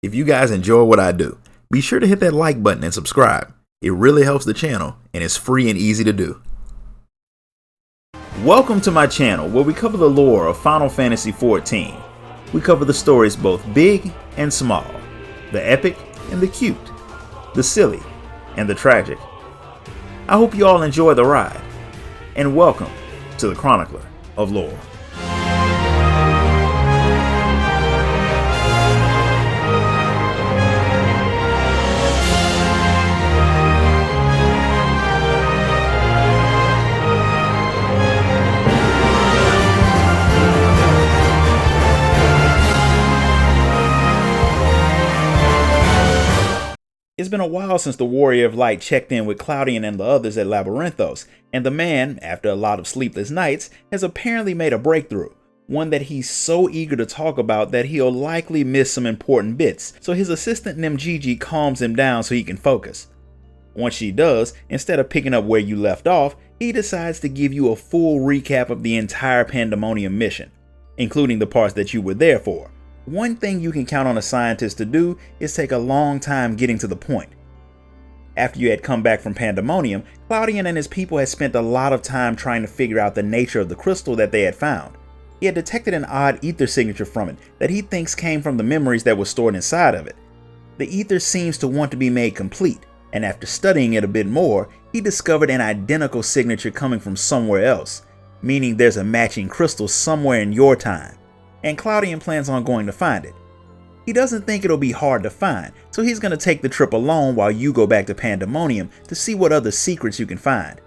If you guys enjoy what I do, be sure to hit that like button and subscribe. It really helps the channel and it's free and easy to do. Welcome to my channel where we cover the lore of Final Fantasy XIV. We cover the stories both big and small, the epic and the cute, the silly and the tragic. I hope you all enjoy the ride, and welcome to the Chronicler of Lore. It's been a while since the Warrior of Light checked in with Claudian and the others at Labyrinthos, and the man, after a lot of sleepless nights, has apparently made a breakthrough, one that he's so eager to talk about that he'll likely miss some important bits, so his assistant Nemgigi calms him down so he can focus. Once she does, instead of picking up where you left off, he decides to give you a full recap of the entire Pandaemonium mission, including the parts that you were there for. One thing you can count on a scientist to do is take a long time getting to the point. After you had come back from Pandaemonium, Claudian and his people had spent a lot of time trying to figure out the nature of the crystal that they had found. He had detected an odd ether signature from it that he thinks came from the memories that were stored inside of it. The ether seems to want to be made complete, and after studying it a bit more, he discovered an identical signature coming from somewhere else, meaning there's a matching crystal somewhere in your time. And Claudian plans on going to find it. He doesn't think it'll be hard to find, so he's going to take the trip alone while you go back to Pandaemonium to see what other secrets you can find.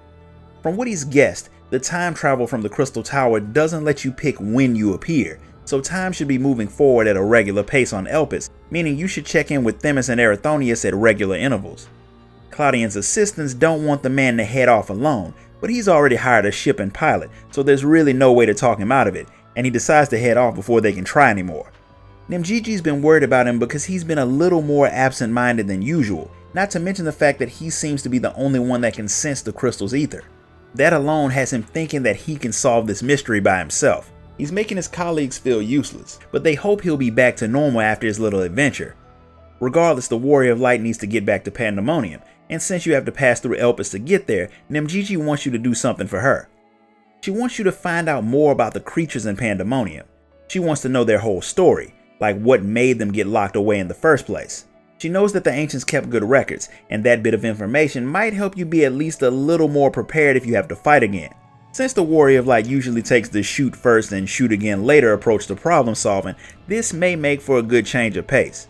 From what he's guessed, the time travel from the Crystal Tower doesn't let you pick when you appear, so time should be moving forward at a regular pace on Elpis, meaning you should check in with Themis and Erathonius at regular intervals. Claudian's assistants don't want the man to head off alone, but he's already hired a ship and pilot, so there's really no way to talk him out of it, and he decides to head off before they can try anymore. Nemgigi's been worried about him because he's been a little more absent-minded than usual, not to mention the fact that he seems to be the only one that can sense the crystal's ether. That alone has him thinking that he can solve this mystery by himself. He's making his colleagues feel useless, but they hope he'll be back to normal after his little adventure. Regardless, the Warrior of Light needs to get back to Pandaemonium, and since you have to pass through Elpis to get there, Nemgigi wants you to do something for her. She wants you to find out more about the creatures in Pandaemonium. She wants to know their whole story, like what made them get locked away in the first place. She knows that the ancients kept good records, and that bit of information might help you be at least a little more prepared if you have to fight again. Since the Warrior of Light usually takes the shoot first and shoot again later approach to problem solving, this may make for a good change of pace.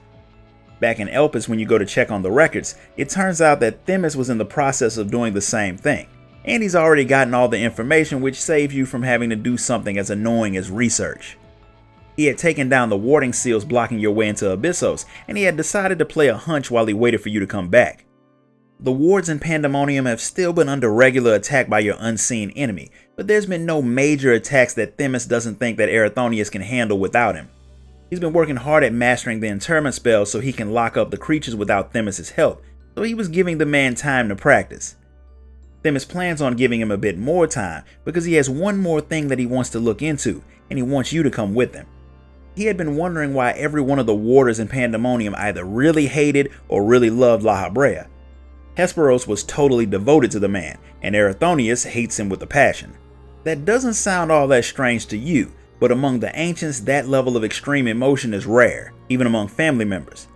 Back in Elpis, when you go to check on the records, it turns out that Themis was in the process of doing the same thing. And he's already gotten all the information, which saves you from having to do something as annoying as research. He had taken down the warding seals blocking your way into Abyssos, and he had decided to play a hunch while he waited for you to come back. The wards in Pandaemonium have still been under regular attack by your unseen enemy, but there's been no major attacks that Themis doesn't think that Erathonius can handle without him. He's been working hard at mastering the interment spell so he can lock up the creatures without Themis' help, so he was giving the man time to practice. Themis plans on giving him a bit more time because he has one more thing that he wants to look into, and he wants you to come with him. He had been wondering why every one of the warders in Pandaemonium either really hated or really loved La Habrea. Hesperos was totally devoted to the man, and Erathonius hates him with a passion. That doesn't sound all that strange to you, but among the ancients that level of extreme emotion is rare, even among family members.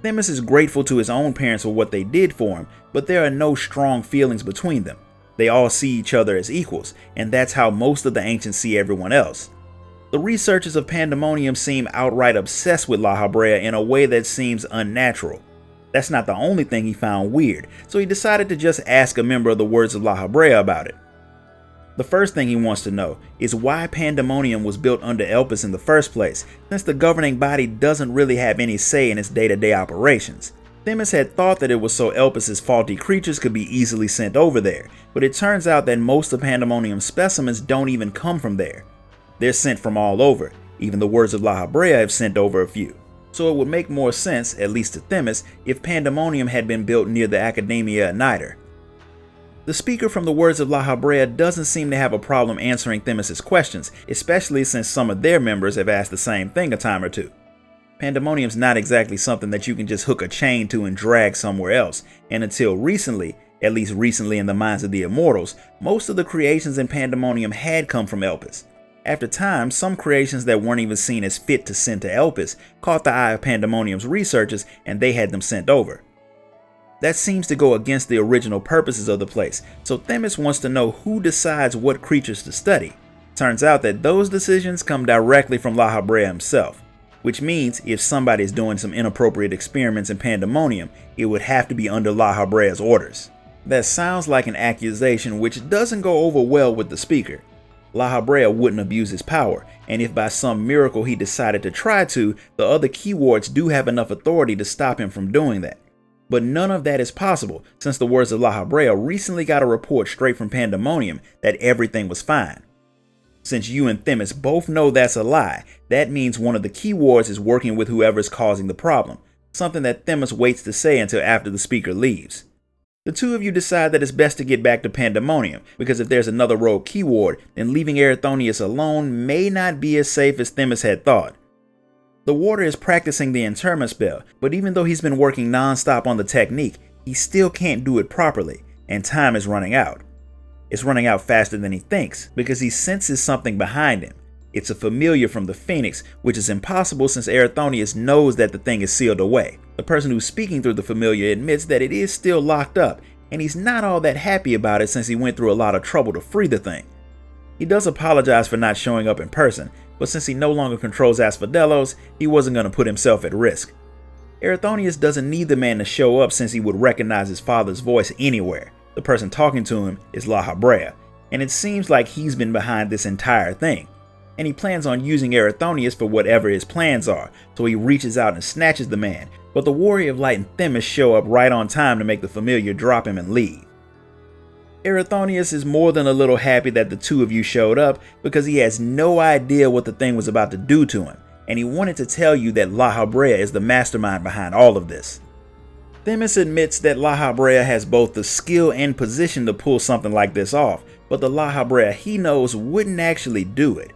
Themis is grateful to his own parents for what they did for him, but there are no strong feelings between them. They all see each other as equals, and that's how most of the ancients see everyone else. The researchers of Pandaemonium seem outright obsessed with La Habrea in a way that seems unnatural. That's not the only thing he found weird, so he decided to just ask a member of the Words of La Habrea about it. The first thing he wants to know is why Pandaemonium was built under Elpis in the first place, since the governing body doesn't really have any say in its day-to-day operations. Themis had thought that it was so Elpis' faulty creatures could be easily sent over there, but it turns out that most of Pandaemonium's specimens don't even come from there. They're sent from all over, even the Words of La Habrea have sent over a few. So it would make more sense, at least to Themis, if Pandaemonium had been built near the Academia at Niter. The speaker from the Words of La Habrea doesn't seem to have a problem answering Themis' questions, especially since some of their members have asked the same thing a time or two. Pandemonium's not exactly something that you can just hook a chain to and drag somewhere else, and until recently, at least recently in the minds of the immortals, most of the creations in Pandemonium had come from Elpis. After time, some creations that weren't even seen as fit to send to Elpis caught the eye of Pandemonium's researchers and they had them sent over. That seems to go against the original purposes of the place, so Themis wants to know who decides what creatures to study. Turns out that those decisions come directly from La Habrea himself, which means if somebody is doing some inappropriate experiments in Pandemonium, it would have to be under La Habrea's orders. That sounds like an accusation which doesn't go over well with the speaker. La Habrea wouldn't abuse his power, and if by some miracle he decided to try to, the other key wards do have enough authority to stop him from doing that. But none of that is possible, since the words of La Habrea recently got a report straight from Pandemonium that everything was fine. Since you and Themis both know that's a lie, that means one of the key wards is working with whoever is causing the problem, something that Themis waits to say until after the speaker leaves. The two of you decide that it's best to get back to Pandemonium, because if there's another rogue key ward, then leaving Erythonius alone may not be as safe as Themis had thought. The warder is practicing the interment spell, but even though he's been working non-stop on the technique, he still can't do it properly, and time is running out. It's running out faster than he thinks, because he senses something behind him. It's a familiar from the Phoenix, which is impossible since Erythonius knows that the thing is sealed away. The person who's speaking through the familiar admits that it is still locked up, and he's not all that happy about it since he went through a lot of trouble to free the thing. He does apologize for not showing up in person, but since he no longer controls Asphodelos, he wasn't going to put himself at risk. Erythonius doesn't need the man to show up since he would recognize his father's voice anywhere. The person talking to him is La Habrea, and it seems like he's been behind this entire thing. And he plans on using Erythonius for whatever his plans are, so he reaches out and snatches the man, but the Warrior of Light and Themis show up right on time to make the familiar drop him and leave. Erythonius is more than a little happy that the two of you showed up because he has no idea what the thing was about to do to him, and he wanted to tell you that La Habrea is the mastermind behind all of this. Themis admits that La Habrea has both the skill and position to pull something like this off, but the La Habrea he knows wouldn't actually do it.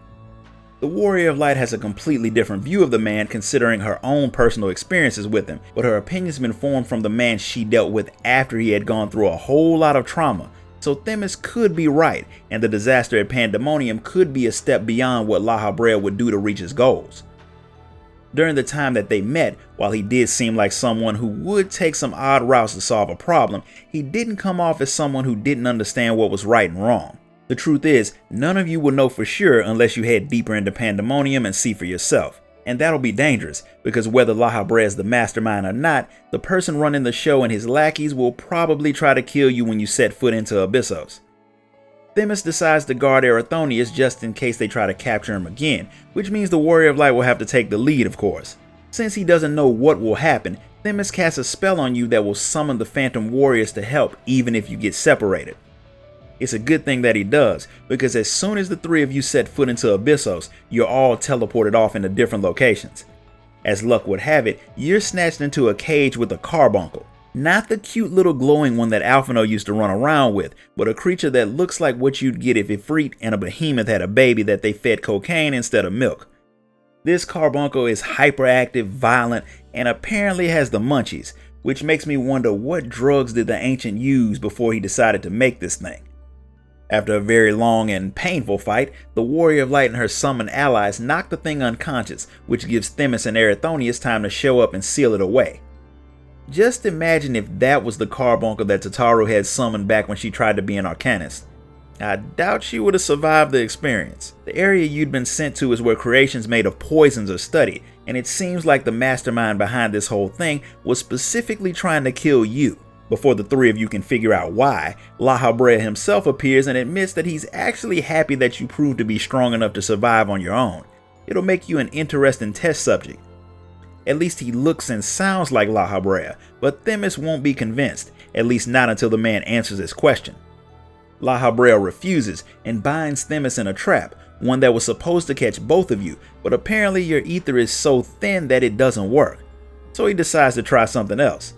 The Warrior of Light has a completely different view of the man considering her own personal experiences with him, but her opinion's been formed from the man she dealt with after he had gone through a whole lot of trauma, so Themis could be right, and the disaster at Pandemonium could be a step beyond what La Habrea would do to reach his goals. During the time that they met, while he did seem like someone who would take some odd routes to solve a problem, he didn't come off as someone who didn't understand what was right and wrong. The truth is, none of you will know for sure unless you head deeper into Pandemonium and see for yourself. And that'll be dangerous, because whether La Habrea is the mastermind or not, the person running the show and his lackeys will probably try to kill you when you set foot into Abyssos. Themis decides to guard Erythonius just in case they try to capture him again, which means the Warrior of Light will have to take the lead, of course. Since he doesn't know what will happen, Themis casts a spell on you that will summon the Phantom Warriors to help even if you get separated. It's a good thing that he does, because as soon as the three of you set foot into Abyssos, you're all teleported off into different locations. As luck would have it, you're snatched into a cage with a Carbuncle. Not the cute little glowing one that Alphino used to run around with, but a creature that looks like what you'd get if Ifrit and a behemoth had a baby that they fed cocaine instead of milk. This Carbuncle is hyperactive, violent, and apparently has the munchies, which makes me wonder what drugs did the Ancient use before he decided to make this thing. After a very long and painful fight, the Warrior of Light and her summoned allies knock the thing unconscious, which gives Themis and Erythonius time to show up and seal it away. Just imagine if that was the Carbuncle that Tataru had summoned back when she tried to be an Arcanist. I doubt she would have survived the experience. The area you'd been sent to is where creations made of poisons are studied, and it seems like the mastermind behind this whole thing was specifically trying to kill you. Before the three of you can figure out why, La Habrea himself appears and admits that he's actually happy that you proved to be strong enough to survive on your own. It'll make you an interesting test subject. At least he looks and sounds like La Habrea, but Themis won't be convinced, at least not until the man answers his question. La Habrea refuses and binds Themis in a trap, one that was supposed to catch both of you, but apparently your ether is so thin that it doesn't work. So he decides to try something else.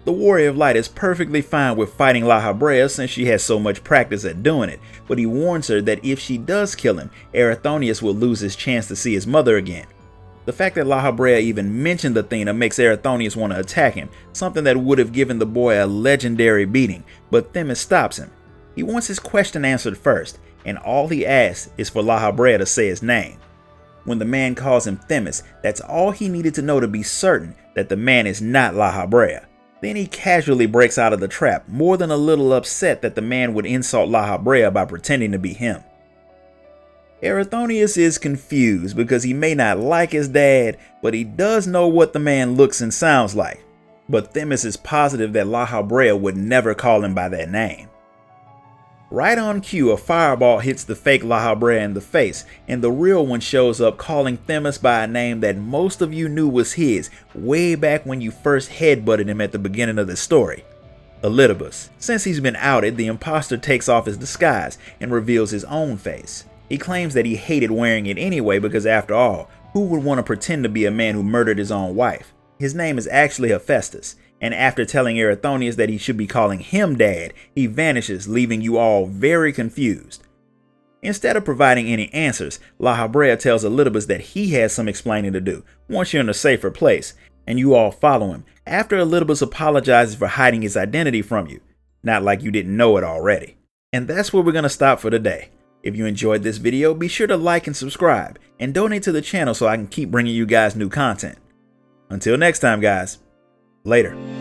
The Warrior of Light is perfectly fine with fighting La Habrea since she has so much practice at doing it, but he warns her that if she does kill him, Erythonius will lose his chance to see his mother again. The fact that La Habrea even mentioned Athena makes Erythonius want to attack him, something that would have given the boy a legendary beating, but Themis stops him. He wants his question answered first, and all he asks is for La Habrea to say his name. When the man calls him Themis, that's all he needed to know to be certain that the man is not La Habrea. Then he casually breaks out of the trap, more than a little upset that the man would insult La Habrea by pretending to be him. Erythonius is confused because he may not like his dad, but he does know what the man looks and sounds like. But Themis is positive that La Habrea would never call him by that name. Right on cue, a fireball hits the fake La Habrea in the face, and the real one shows up calling Themis by a name that most of you knew was his way back when you first headbutted him at the beginning of the story. Elidibus. Since he's been outed, the imposter takes off his disguise and reveals his own face. He claims that he hated wearing it anyway because after all, who would want to pretend to be a man who murdered his own wife? His name is actually Hephaestus, and after telling Erythonius that he should be calling him dad, he vanishes, leaving you all very confused. Instead of providing any answers, La Habrea tells Elidibus that he has some explaining to do, once you're in a safer place, and you all follow him, after Elidibus apologizes for hiding his identity from you. Not like you didn't know it already. And that's where we're going to stop for today. If you enjoyed this video, be sure to like and subscribe, and donate to the channel so I can keep bringing you guys new content. Until next time, guys. Later.